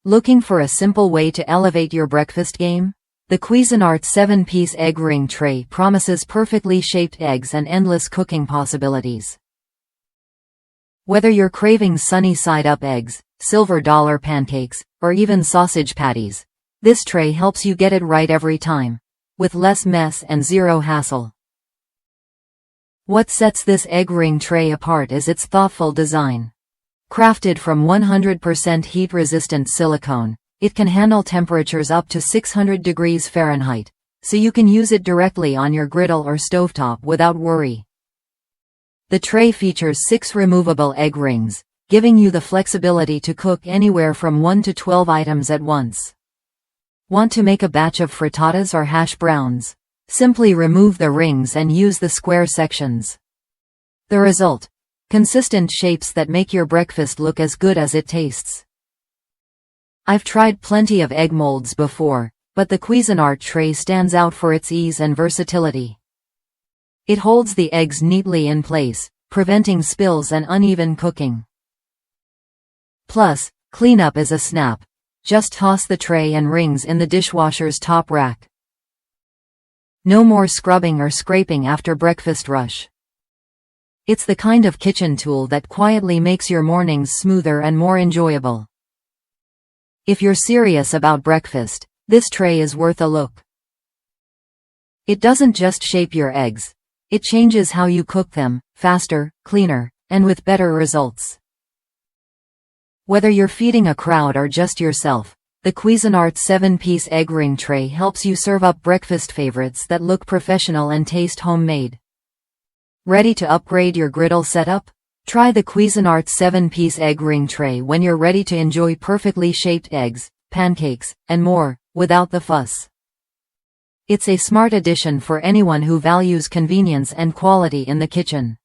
Looking for a simple way to elevate your breakfast game? The Cuisinart 7-piece egg ring tray promises perfectly shaped eggs and endless cooking possibilities. Whether you're craving sunny side-up eggs, silver dollar pancakes, or even sausage patties, this tray helps you get it right every time, with less mess and zero hassle. What sets this egg ring tray apart is its thoughtful design. Crafted from 100% heat-resistant silicone, it can handle temperatures up to 600 degrees Fahrenheit, so you can use it directly on your griddle or stovetop without worry. The tray features 6 removable egg rings, giving you the flexibility to cook anywhere from 1 to 12 items at once. Want to make a batch of frittatas or hash browns? Simply remove the rings and use the square sections. The result: consistent shapes that make your breakfast look as good as it tastes. I've tried plenty of egg molds before, but the Cuisinart tray stands out for its ease and versatility. It holds the eggs neatly in place, preventing spills and uneven cooking. Plus, cleanup is a snap. Just toss the tray and rings in the dishwasher's top rack. No more scrubbing or scraping after breakfast rush. It's the kind of kitchen tool that quietly makes your mornings smoother and more enjoyable. If you're serious about breakfast, this tray is worth a look. It doesn't just shape your eggs. It changes how you cook them, faster, cleaner, and with better results. Whether you're feeding a crowd or just yourself, the Cuisinart 7-piece egg ring tray helps you serve up breakfast favorites that look professional and taste homemade. Ready to upgrade your griddle setup? Try the Cuisinart 7-piece egg ring tray when you're ready to enjoy perfectly shaped eggs, pancakes, and more, without the fuss. It's a smart addition for anyone who values convenience and quality in the kitchen.